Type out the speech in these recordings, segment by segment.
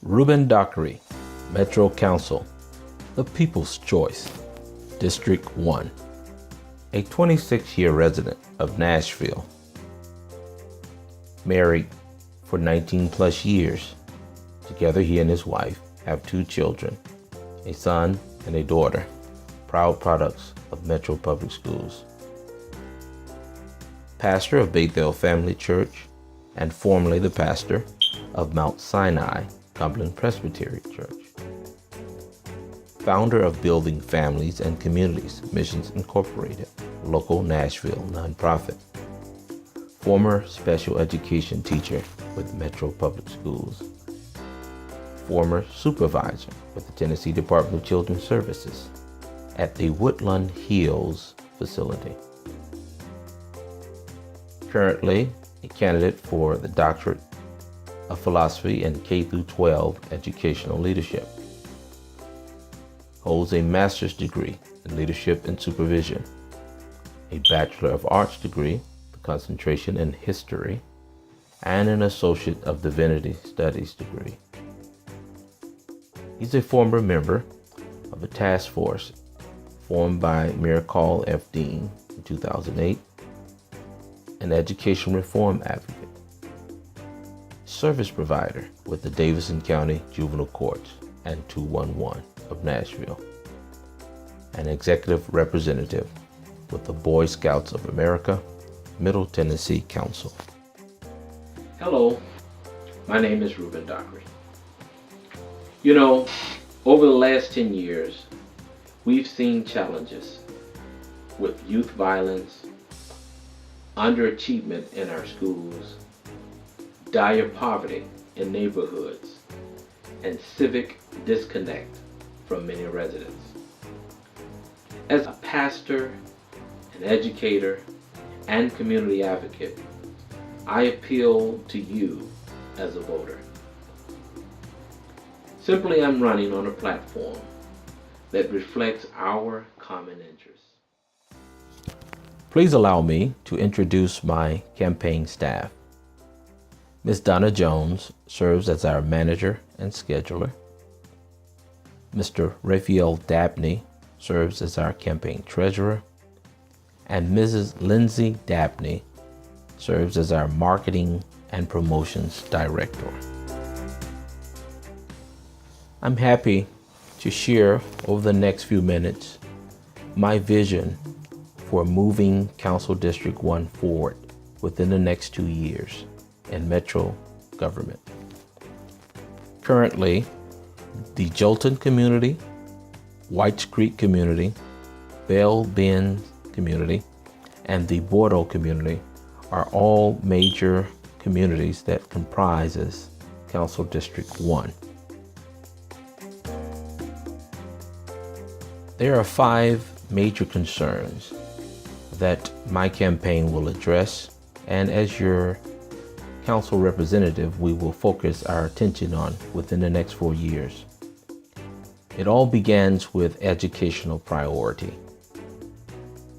Rueben Dockery, Metro Council, the People's Choice, District 1, a 26-year resident of Nashville, married for 19 plus years. Together, he and his wife have 2 children, a son and a daughter, proud products of Metro Public Schools. Pastor of Bethel Family Church and formerly the pastor of Mount Sinai Cumberland Presbyterian Church. Founder of Building Families and Communities Missions Incorporated, local Nashville nonprofit. Former special education teacher with Metro Public Schools. Former supervisor with the Tennessee Department of Children's Services at the Woodland Hills facility. Currently a candidate for the Doctorate of Philosophy in K-12 Educational Leadership. Holds a master's degree in Leadership and Supervision, a Bachelor of Arts degree, with concentration in History, and an Associate of Divinity Studies degree. He's a former member of a task force formed by Mayor Carl F. Dean in 2008, an education reform advocate, service provider with the Davidson County Juvenile Courts and 211 of Nashville, an executive representative with the Boy Scouts of America, Middle Tennessee Council. Hello, my name is Rueben Dockery. You know, over the last 10 years, we've seen challenges with youth violence, underachievement in our schools, dire poverty in neighborhoods, and civic disconnect from many residents. As a pastor, an educator, and community advocate, I appeal to you as a voter. Simply, I'm running on a platform that reflects our common interests. Please allow me to introduce my campaign staff. Ms. Donna Jones serves as our manager and scheduler. Mr. Raphael Dabney serves as our campaign treasurer. And Mrs. Lindsay Dabney serves as our marketing and promotions director. I'm happy to share over the next few minutes my vision for moving Council District 1 forward within the next 2 years in Metro government. Currently, the Jolton community, Whites Creek community, Bell Bend community, and the Bordeaux community are all major communities that comprises Council District 1. There are 5 major concerns that my campaign will address, and as your council representative, we will focus our attention on within the next 4 years. It all begins with educational priority.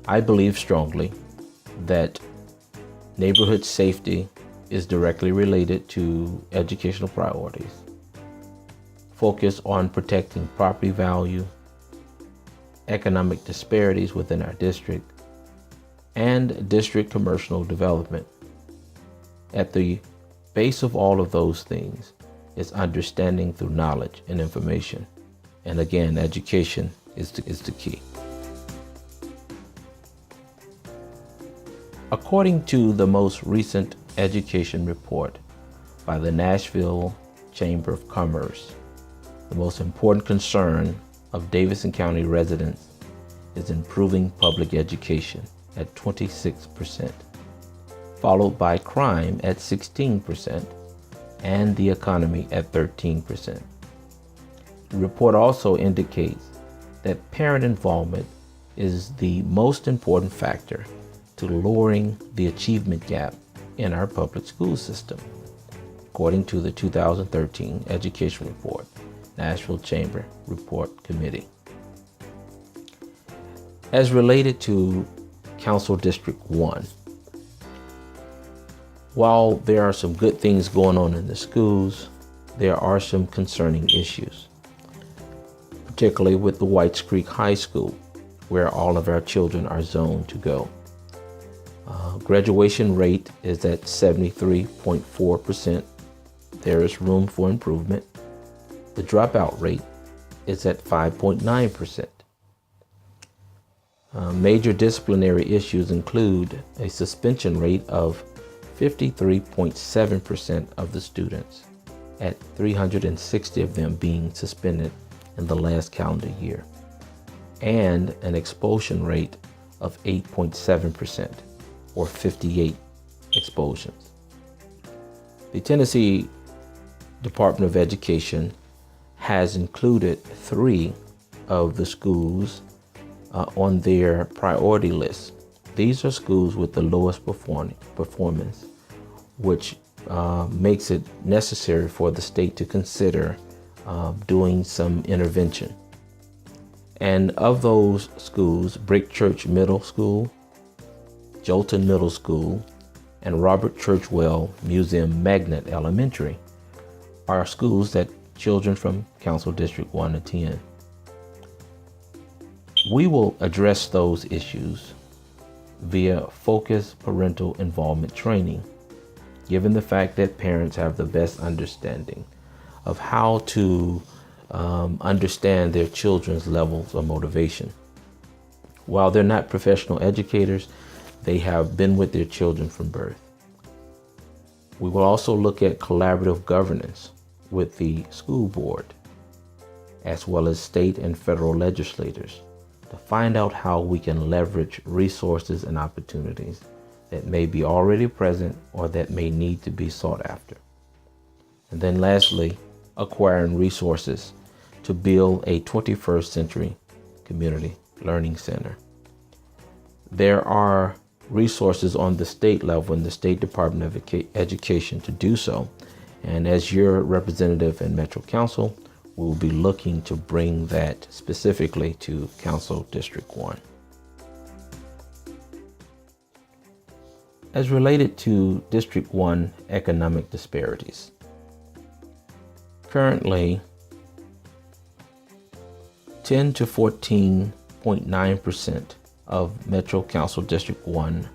I believe strongly that neighborhood safety is directly related to educational priorities. Focus on protecting property value, economic disparities within our district, and district commercial development. At the base of all of those things is understanding through knowledge and information. And again, education is the key. According to the most recent education report by the Nashville Chamber of Commerce, the most important concern of Davidson County residents is improving public education at 26%, followed by crime at 16%, and the economy at 13%. The report also indicates that parent involvement is the most important factor to lowering the achievement gap in our public school system, according to the 2013 Education Report, Nashville Chamber Report Committee. As related to Council District 1, while there are some good things going on in the schools, there are some concerning issues, particularly with the Whites Creek High School, where all of our children are zoned to go. Graduation rate is at 73.4%. There is room for improvement. The dropout rate is at 5.9%. Major disciplinary issues include a suspension rate of 53.7% of the students, at 360 of them being suspended in the last calendar year, and an expulsion rate of 8.7%, or 58 expulsions. The Tennessee Department of Education has included 3 of the schools on their priority list. These are schools with the lowest performance, which makes it necessary for the state to consider doing some intervention. And of those schools, Brick Church Middle School, Jolton Middle School, and Robert Churchwell Museum Magnet Elementary are schools that children from Council District 1 attend. We will address those issues via focused parental involvement training, given the fact that parents have the best understanding of how to understand their children's levels of motivation. While they're not professional educators, they have been with their children from birth. We will also look at collaborative governance with the school board, as well as state and federal legislators, to find out how we can leverage resources and opportunities that may be already present or that may need to be sought after. And then lastly, acquiring resources to build a 21st century community learning center. There are resources on the state level in the State Department of Education to do so. And as your representative in Metro Council, we will be looking to bring that specifically to Council District 1. As related to District 1 economic disparities, currently 10 to 14.9% of Metro Council District 1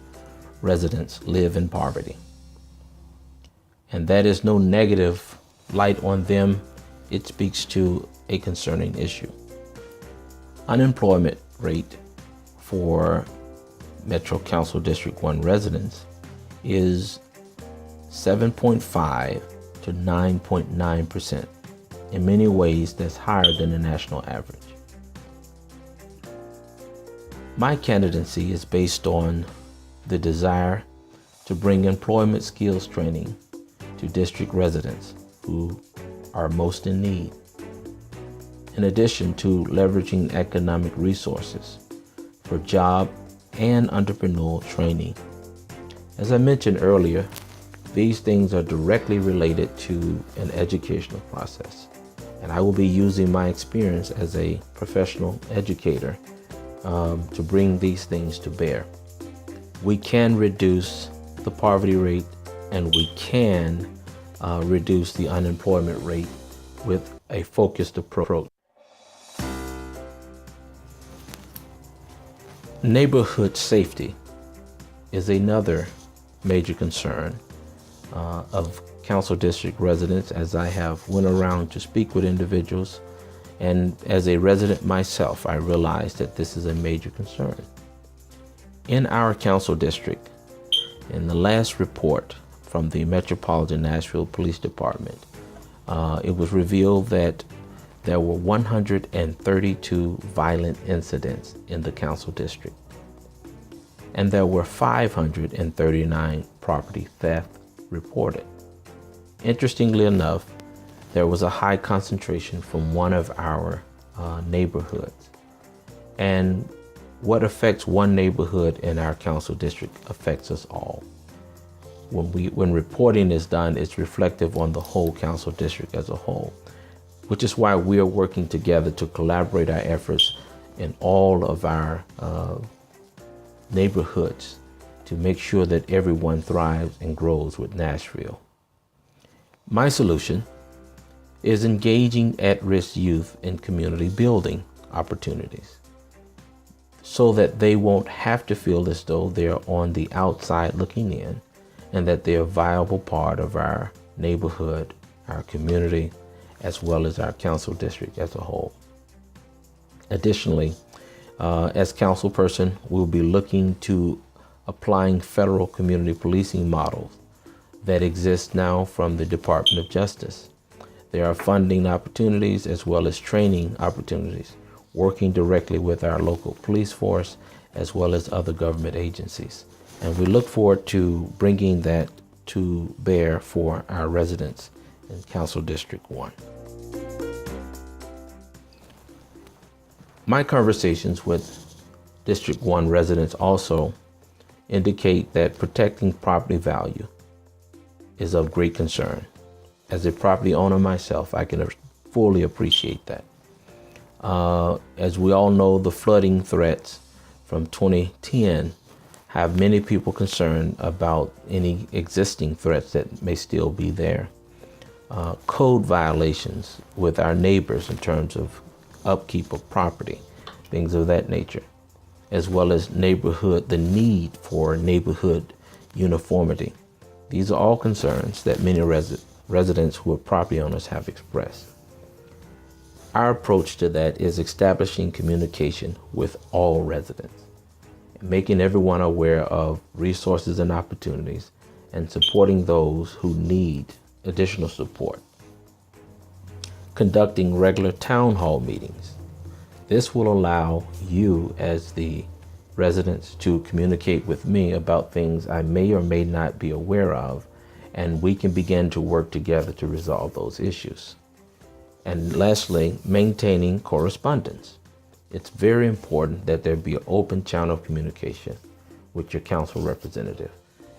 residents live in poverty. And that is no negative light on them. It speaks to a concerning issue. Unemployment rate for Metro Council District 1 residents is 7.5 to 9.9%. In many ways, that's higher than the national average. My candidacy is based on the desire to bring employment skills training to district residents who are most in need, in addition to leveraging economic resources for job and entrepreneurial training. As I mentioned earlier, these things are directly related to an educational process, and I will be using my experience as a professional educator to bring these things to bear. We can reduce the poverty rate, and we can reduce the unemployment rate with a focused approach. Neighborhood safety is another major concern of Council District residents, as I have went around to speak with individuals, and as a resident myself, I realized that this is a major concern. In our Council District, in the last report from the Metropolitan Nashville Police Department, it was revealed that there were 132 violent incidents in the Council District, and there were 539 property theft reported. Interestingly enough, there was a high concentration from one of our neighborhoods. And what affects one neighborhood in our council district affects us all. When reporting is done, it's reflective on the whole council district as a whole, which is why we are working together to collaborate our efforts in all of our neighborhoods to make sure that everyone thrives and grows with Nashville. My solution is engaging at-risk youth in community building opportunities so that they won't have to feel as though they're on the outside looking in, and that they're a viable part of our neighborhood, our community, as well as our council district as a whole. Additionally, as council person, we'll be looking to applying federal community policing models that exist now from the Department of Justice. There are funding opportunities as well as training opportunities, working directly with our local police force as well as other government agencies. And we look forward to bringing that to bear for our residents in Council District 1. My conversations with District 1 residents also indicate that protecting property value is of great concern. As a property owner myself, I can fully appreciate that. As we all know, the flooding threats from 2010 have many people concerned about any existing threats that may still be there. Code violations with our neighbors in terms of upkeep of property, things of that nature, as well as the need for neighborhood uniformity. These are all concerns that many residents who are property owners have expressed. Our approach to that is establishing communication with all residents, making everyone aware of resources and opportunities, and supporting those who need additional support. Conducting regular town hall meetings. This will allow you as the residents to communicate with me about things I may or may not be aware of, and we can begin to work together to resolve those issues. And lastly, maintaining correspondence. It's very important that there be an open channel of communication with your council representative,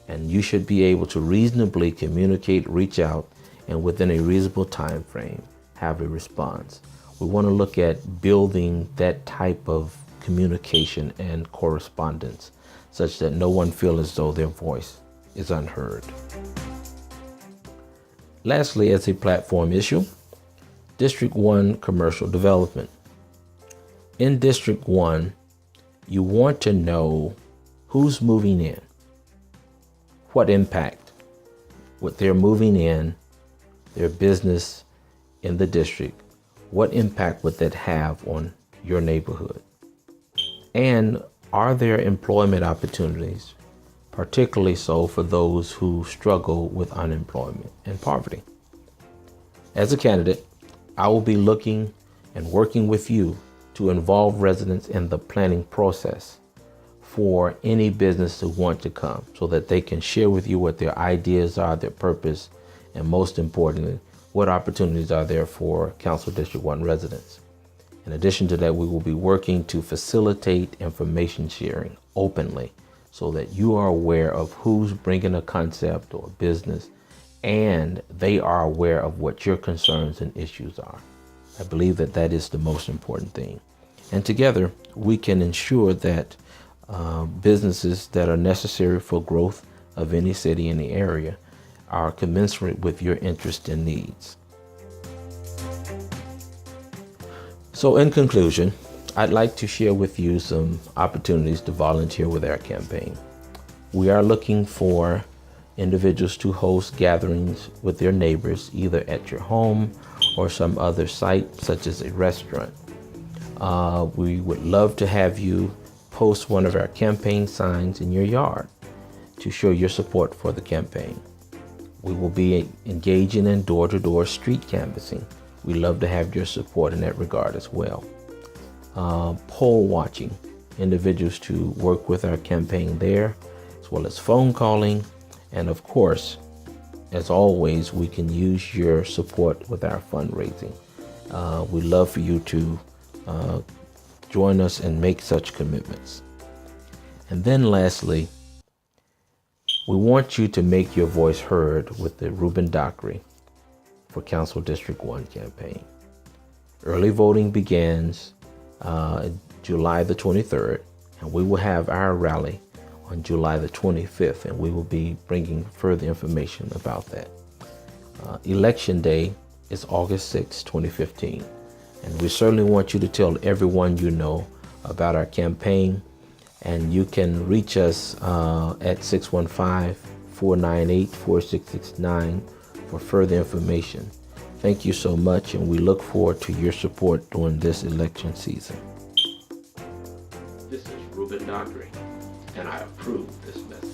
and you should be able to reasonably communicate, reach out, and within a reasonable time frame have a response. We want to look at building that type of communication and correspondence such that no one feels as though their voice is unheard. Lastly, as a platform issue, District 1 commercial development. In District 1, you want to know who's moving in, what impact, what they're moving in, their business in the district, what impact would that have on your neighborhood? And are there employment opportunities, particularly so for those who struggle with unemployment and poverty? As a candidate, I will be looking and working with you to involve residents in the planning process for any business to want to come, so that they can share with you what their ideas are, their purpose, and most importantly, what opportunities are there for Council District 1 residents. In addition to that, we will be working to facilitate information sharing openly so that you are aware of who's bringing a concept or business, and they are aware of what your concerns and issues are. I believe that that is the most important thing. And together, we can ensure that businesses that are necessary for growth of any city in the area are commensurate with your interests and needs. So in conclusion, I'd like to share with you some opportunities to volunteer with our campaign. We are looking for individuals to host gatherings with their neighbors, either at your home or some other site, such as a restaurant. We would love to have you post one of our campaign signs in your yard to show your support for the campaign. We will be engaging in door-to-door street canvassing. We love to have your support in that regard as well. Poll watching, individuals to work with our campaign there, as well as phone calling. And of course, as always, we can use your support with our fundraising. We'd love for you to join us and make such commitments. And then lastly, we want you to make your voice heard with the Rueben Dockery for Council District 1 campaign. Early voting begins July the 23rd, and we will have our rally on July the 25th, and we will be bringing further information about that. Election Day is August 6, 2015. And we certainly want you to tell everyone you know about our campaign. And you can reach us at 615-498-4669 for further information. Thank you so much, and we look forward to your support during this election season. This is Rueben Dockery, and I approve this message.